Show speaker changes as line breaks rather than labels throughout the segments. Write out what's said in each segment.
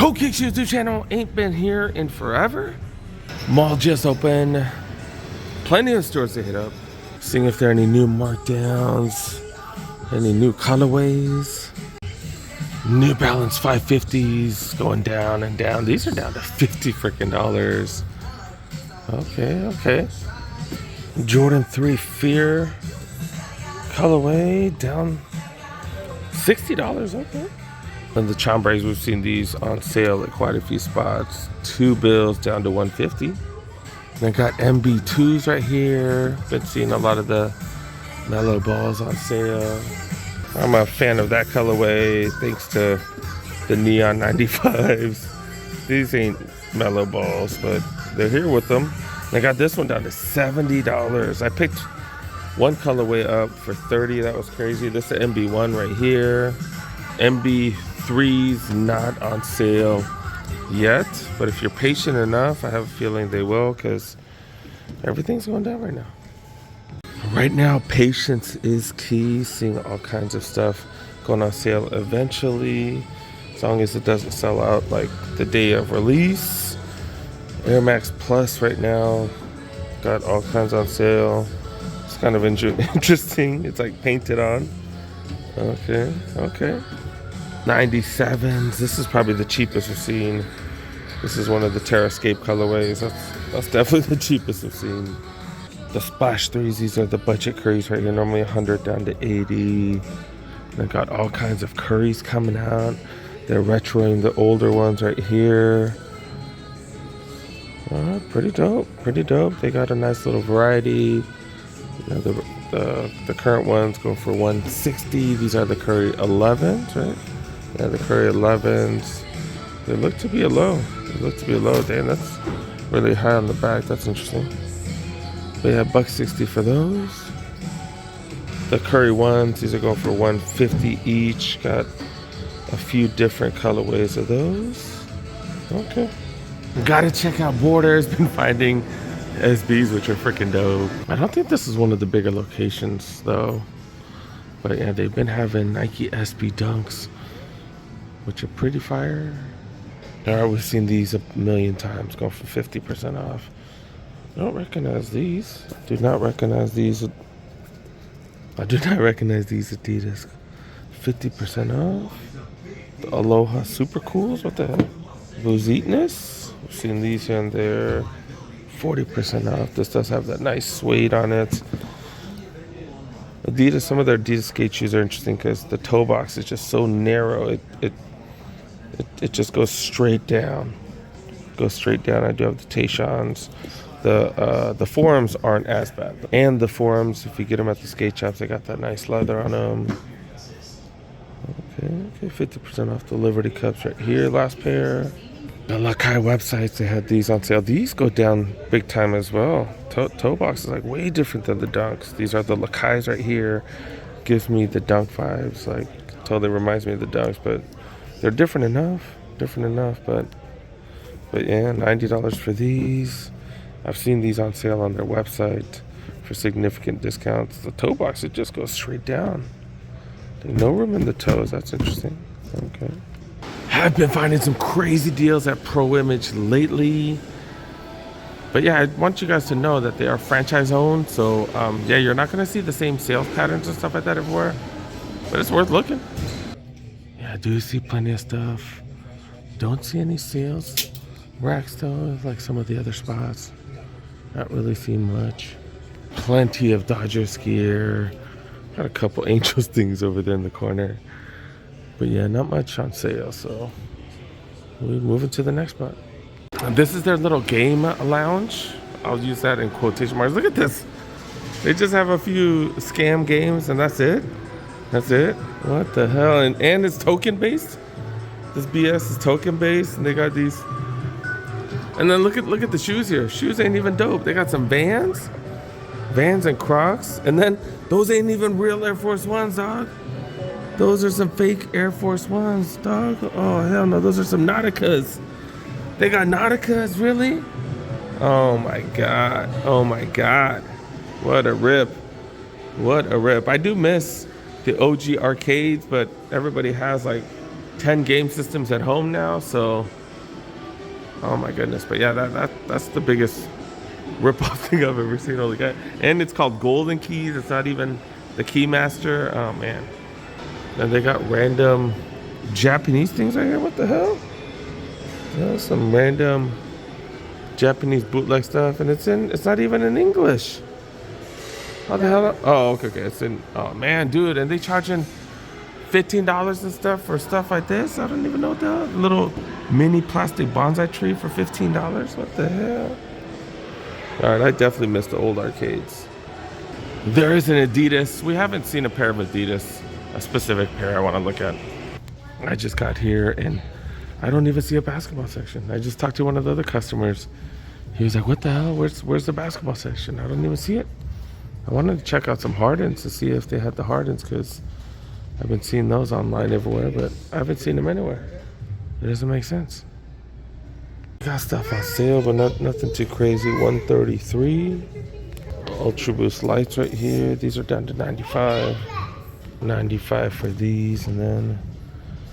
Cool Kicks YouTube channel. Ain't been here in forever. Mall just open. Plenty of stores to hit up. Seeing if there are any new markdowns, any new colorways. New Balance 550s going down and down. These are down to $50 freaking dollars. Okay. Jordan 3 Fear colorway down $60. Okay. And the chambres, we've seen these on sale at quite a few spots. 2 bills down to $150. And I got MB2s right here. Been seeing a lot of the mellow balls on sale. I'm a fan of that colorway thanks to the neon 95s. These ain't mellow balls, but they're here with them. And I got this one down to $70. I picked one colorway up for $30. That was crazy. This is the MB1 right here. MB3's not on sale yet, but if you're patient enough, I have a feeling they will, because everything's going down right now. Right now, patience is key. Seeing all kinds of stuff going on sale eventually, as long as it doesn't sell out like the day of release. Air Max Plus right now got all kinds on sale. It's kind of interesting. It's like painted on. Okay. 97s. This is probably the cheapest we've seen. This is one of the Terrascape colorways. That's definitely the cheapest we've seen. The Splash 3s, these are the budget curries right here. Normally 100 down to 80. They got all kinds of curries coming out. They're retroing the older ones right here. Pretty dope. They got a nice little variety. The current ones go for $160. These are the Curry 11s, right? Yeah, the Curry 11s. They look to be a low. Damn, that's really high on the back. That's interesting. But yeah, $160 for those. The Curry ones, these are going for $150 each. Got a few different colorways of those. Okay. Gotta check out Borders. Been finding SBs, which are freaking dope. I don't think this is one of the bigger locations though. But yeah, they've been having Nike SB Dunks, which are pretty fire. Alright, we've seen these a million times, going for 50% off. I don't recognize these. I do not recognize these Adidas. 50% off. The Aloha Super Cools. What the hell? Bouzeetness. We've seen these here and there. 40% off. This does have that nice suede on it. Adidas, some of their Adidas skate shoes are interesting because the toe box is just so narrow. It just goes straight down. I do have the Tayshons. The forums aren't as bad. And the forums, if you get them at the skate shops, they got that nice leather on them. Okay, 50% off the Liberty Cups right here. Last pair. The Lakai websites, they had these on sale. These go down big time as well. Toe box is like way different than the Dunks. These are the Lakais right here. Gives me the Dunk vibes. Like, totally reminds me of the Dunks, but they're different enough. But yeah, $90 for these. I've seen these on sale on their website for significant discounts. The toe box, it just goes straight down. No room in the toes. That's interesting. Okay. I've been finding some crazy deals at Pro Image lately. But yeah, I want you guys to know that they are franchise owned. So yeah, you're not going to see the same sales patterns and stuff like that everywhere. But it's worth looking. Yeah, I do see plenty of stuff. Don't see any sales racks though, like some of the other spots. Not really seeing much. Plenty of Dodgers gear. Got a couple Angels things over there in the corner. But yeah, not much on sale, so we're moving to the next spot. This is their little game lounge. I'll use that in quotation marks. Look at this. They just have a few scam games and that's it. What the hell? And it's token based. This BS is token based, and they got these. And then look at the shoes here. Shoes ain't even dope. They got some Vans and Crocs, and then those ain't even real Air Force Ones, dog. Those are some fake Air Force Ones, dog. Oh hell no, those are some Nauticas. They got Nauticas, really? Oh my god. What a rip. I do miss the OG arcades, but everybody has like 10 game systems at home now, so oh my goodness. But yeah, that's the biggest rip-off thing I've ever seen. Holy God. And it's called Golden Keys. It's not even the Keymaster. Oh man. And they got random Japanese things right here. What the hell? There's some random Japanese bootleg stuff, and it's not even in English. How the hell? Oh, okay. It's in. Oh man, dude, and they charging $15 and stuff for stuff like this. I don't even know what the hell. Little mini plastic bonsai tree for $15. What the hell? All right, I definitely miss the old arcades. There is an Adidas. We haven't seen a pair of Adidas, a specific pair I want to look at. I just got here and I don't even see a basketball section. I just talked to one of the other customers. He was like, what the hell? Where's the basketball section? I don't even see it. I wanted to check out some Hardens to see if they had the Hardens, because I've been seeing those online everywhere, but I haven't seen them anywhere. It doesn't make sense. Got stuff on sale, but nothing too crazy. $133. Ultra Boost lights right here. These are down to $95. $95 for these, and then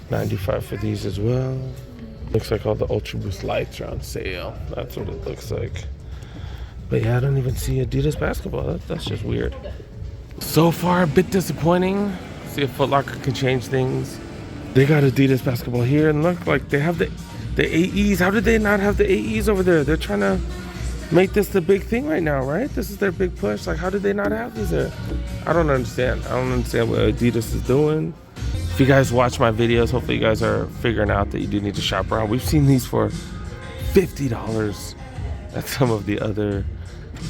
$95 for these as well. Looks like all the Ultra Boost lights are on sale. That's what it looks like. But yeah, I don't even see Adidas basketball. That's just weird. So far, a bit disappointing. See if Foot Locker can change things. They got Adidas basketball here, and look, like they have the AEs. How did they not have the AEs over there? They're trying to make this the big thing right now, right? This is their big push. Like, how did they not have these there? I don't understand. I don't understand what Adidas is doing. If you guys watch my videos, hopefully you guys are figuring out that you do need to shop around. We've seen these for $50 at some of the other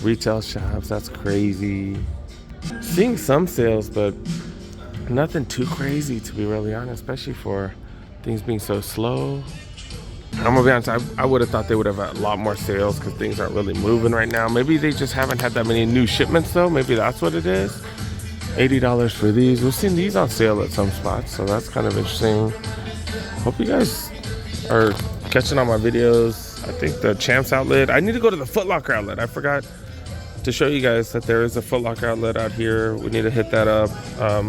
retail shops. That's crazy. Seeing some sales, but nothing too crazy, to be really honest, especially for things being so slow. I'm gonna be honest, I would have thought they would have a lot more sales because things aren't really moving right now. Maybe they just haven't had that many new shipments though. Maybe that's what it is. $80 for these. We've seen these on sale at some spots, so that's kind of interesting. Hope you guys are catching on my videos. I think the Champs outlet. I need to go to the Foot Locker outlet. I forgot to show you guys that there is a Foot Locker outlet out here. We need to hit that up.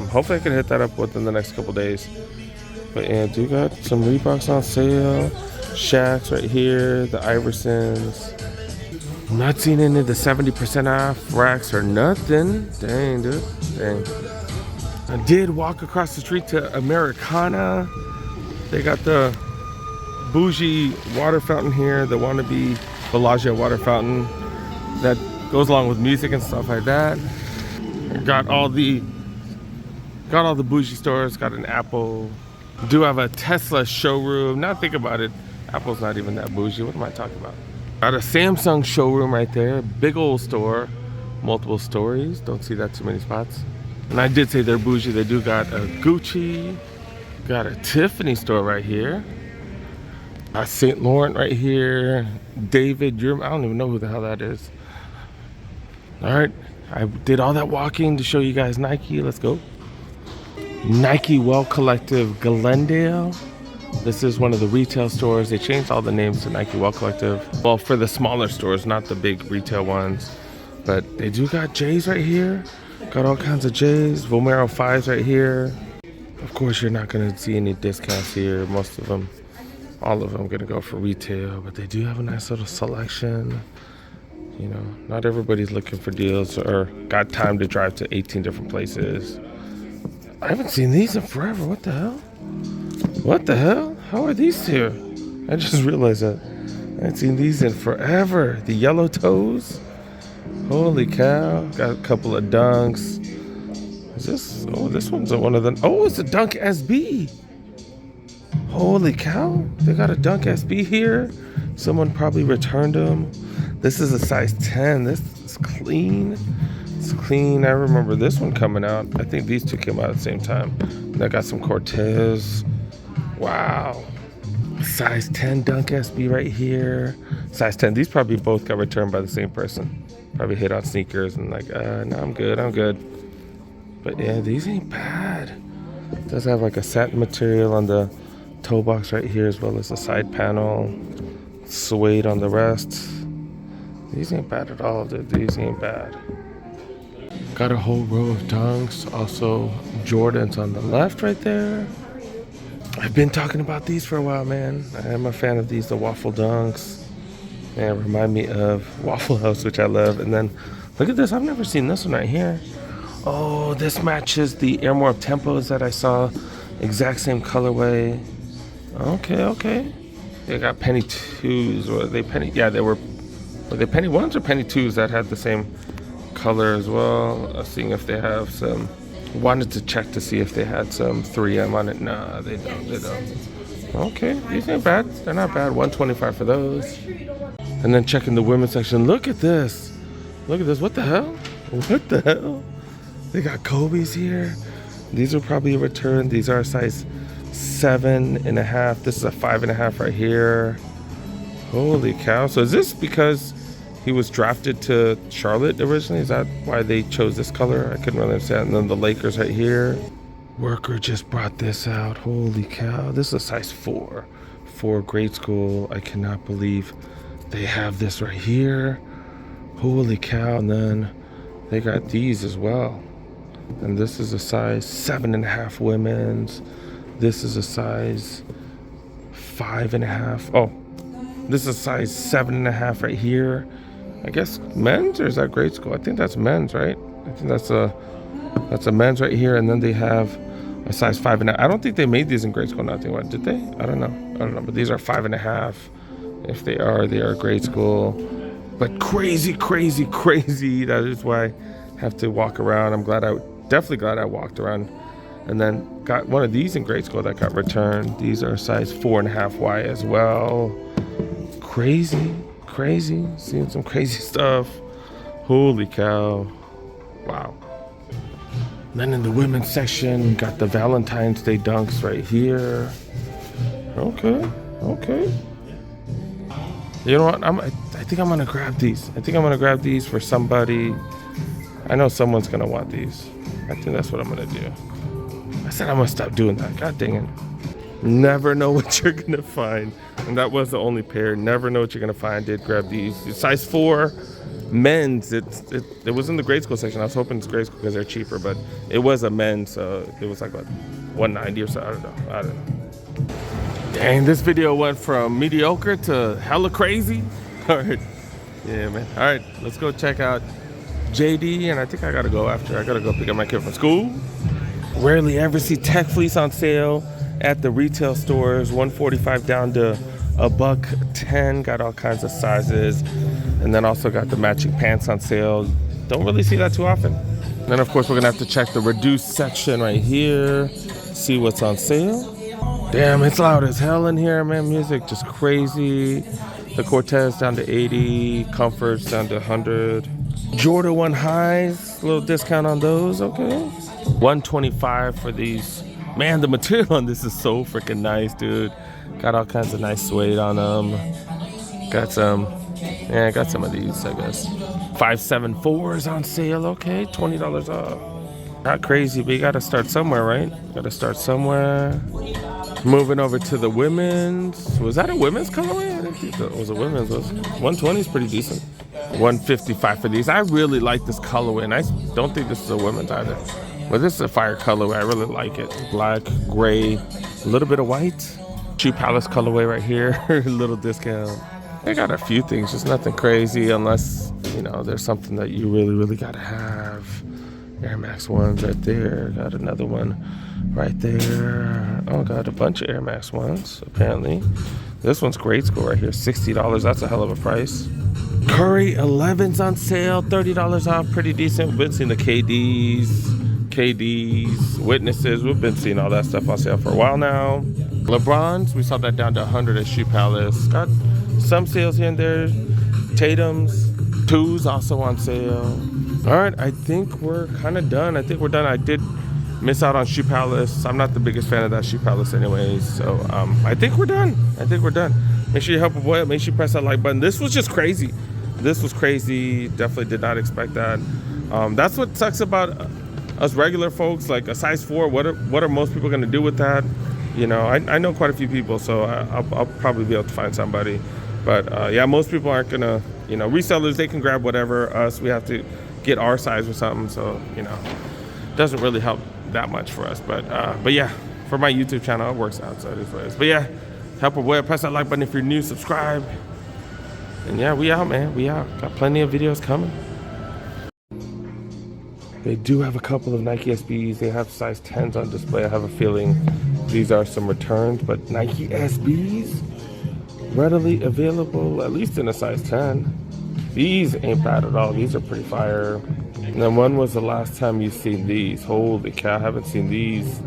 Hopefully I can hit that up within the next couple days. But yeah, do got some Reeboks on sale. Shaqs right here, the Iversons. I'm not seeing any of the 70% off racks or nothing. Dang, dude. Dang. I did walk across the street to Americana. They got the bougie water fountain here, the wannabe Bellagio water fountain that goes along with music and stuff like that. Got all the bougie stores. Got an Apple. Do have a Tesla showroom. Now think about it. Apple's not even that bougie. What am I talking about? Got a Samsung showroom right there. Big old store. Multiple stories. Don't see that too many spots. And I did say they're bougie. They do got a Gucci. Got a Tiffany store right here. A St. Laurent right here. David, I don't even know who the hell that is. All right. I did all that walking to show you guys Nike. Let's go. Nike Well Collective Glendale. This is one of the retail stores. They changed all the names to Nike Well Collective. Well, for the smaller stores, not the big retail ones. But they do got J's right here. Got all kinds of J's. Vomero 5s right here. Of course, you're not going to see any discounts here. Most of them, all of them are going to go for retail. But they do have a nice little selection. You know, not everybody's looking for deals or got time to drive to 18 different places. I haven't seen these in forever. What the hell? What the hell? How are these here? I just realized that. I haven't seen these in forever. The yellow toes. Holy cow. Got a couple of dunks. Is this? Oh, this one's one of them. Oh, it's a Dunk SB. Holy cow. They got a Dunk SB here. Someone probably returned them. This is a size 10. This is clean. It's clean. I remember this one coming out. I think these two came out at the same time. And I got some Cortez. Wow. Size 10 Dunk SB right here. Size 10. These probably both got returned by the same person. Probably hit on sneakers and like, no, I'm good. But yeah, these ain't bad. It does have like a satin material on the toe box right here, as well as the side panel. Suede on the rest. These ain't bad at all, dude. These ain't bad. Got a whole row of Dunks. Also, Jordans on the left right there. I've been talking about these for a while, man. I am a fan of these, the waffle dunks. Man, remind me of Waffle House, which I love. And then look at this. I've never seen this one right here. Oh, this matches the Air More Tempos that I saw. Exact same colorway. Okay, okay. They got penny twos. Or they penny? Yeah, were they penny ones or penny twos that had the same color as well? Seeing if they have some. Wanted to check to see if they had some 3M on it. Nah, they don't. They don't. Okay, these ain't bad. They're not bad. $125 for those. And then checking the women's section. Look at this. Look at this. What the hell? What the hell? They got Kobe's here. These are probably a return. These are a size 7.5. This is a 5.5 right here. Holy cow. So is this because he was drafted to Charlotte originally? Is that why they chose this color? I couldn't really understand. And then the Lakers right here. Worker just brought this out. Holy cow. This is a size 4 for grade school. I cannot believe they have this right here. Holy cow. And then they got these as well. And this is a size 7.5 women's. This is a size 5.5. Oh, this is a size 7.5 right here. I guess men's, or is that grade school? I think that's men's, right? I think that's a men's right here. And then they have a size 5.5. I don't think they made these in grade school. Nothing. What did they? I don't know. But these are 5.5. If they are grade school. But crazy, crazy, crazy. That is why I have to walk around. Definitely glad I walked around. And then got one of these in grade school that got returned. These are size 4.5Y as well. Crazy, crazy. Seeing some crazy stuff. Holy cow. Wow. Then in the women's section, got the Valentine's Day dunks right here. Okay, okay. You know what? I think I'm gonna grab these. I think I'm gonna grab these for somebody. I know someone's gonna want these. I think that's what I'm gonna do. I said I'm gonna stop doing that. God dang it. Never know what you're gonna find. And that was the only pair. Never know what you're gonna find. Did grab these. Size 4 men's. It was in the grade school section. I was hoping it's grade school because they're cheaper, but it was a men's, so it was like what, 190 or so. I don't know. Dang, this video went from mediocre to hella crazy. All right. Yeah, man. All right, let's go check out JD, and I think I gotta go after. I gotta go pick up my kid from school. Rarely ever see tech fleece on sale at the retail stores. $145 down to $110. Got all kinds of sizes, and then also got the matching pants on sale. Don't really see that too often. And then of course we're gonna have to check the reduced section right here, see what's on sale. Damn, it's loud as hell in here, man. Music just crazy. The Cortez down to 80, Comforts down to 100. Jordan 1 highs, little discount on those, okay. 125 for these. Man, the material on this is so freaking nice, dude. Got all kinds of nice suede on them. Got some of these, I guess. 574s on sale, okay, $20 off. Not crazy, but you gotta start somewhere, right? Gotta start somewhere. Moving over to the women's. Was that a women's colorway? I didn't think that was a women's. 120 is pretty decent. 155 for these. I really like this colorway, and I don't think this is a women's either. But this is a fire colorway. I really like it. Black, gray, a little bit of white. Shoe Palace colorway right here. A little discount. They got a few things, just nothing crazy unless, you know, there's something that you really, really gotta have. Air Max 1s right there. Got another one right there. Oh, got a bunch of Air Max 1s, apparently. This one's grade school right here, $60. That's a hell of a price. Curry 11s on sale, $30 off, pretty decent. We've been seeing the KDs, Witnesses. We've been seeing all that stuff on sale for a while now. LeBrons, we saw that down to 100 at Shoe Palace. Got some sales here and there. Tatum's, 2s also on sale. All right, I think we're kind of done. I think we're done. I did miss out on Shoe Palace. I'm not the biggest fan of that Shoe Palace anyways. So I think we're done. Make sure you help a boy out. Make sure you press that like button. This was just crazy. This was crazy. Definitely did not expect that. That's what sucks about us regular folks. Like a size 4, what are most people going to do with that? You know, I know quite a few people, so I'll probably be able to find somebody. But yeah, most people aren't going to, you know, resellers, they can grab whatever. Us, we have to get our size or something, so you know, doesn't really help that much for us. But yeah, for my YouTube channel, it works out. So anyways, but yeah, help a boy. Press that like button if you're new. Subscribe. And yeah, we out, man. We out. Got plenty of videos coming. They do have a couple of Nike SBs. They have size 10s on display. I have a feeling these are some returns, but Nike SBs readily available, at least in a size 10. These ain't bad at all. These are pretty fire. And then when was the last time you seen these? Holy cow, I haven't seen these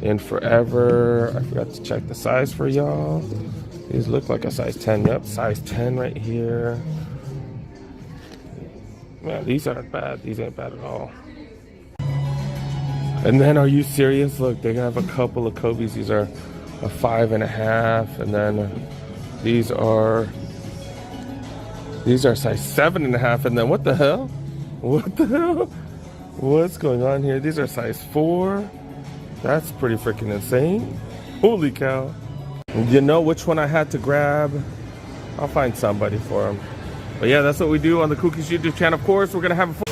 in forever. I forgot to check the size for y'all. These look like a size 10. Yep, size 10 right here. Man, these aren't bad. These ain't bad at all. And then, are you serious? Look, they have a couple of Kobe's. These are a 5.5, and then these are size 7.5. And then what the hell? What the hell? What's going on here? These are size 4. That's pretty freaking insane. Holy cow! You know which one I had to grab? I'll find somebody for them. But yeah, that's what we do on the Cookies YouTube channel. Of course, we're gonna have a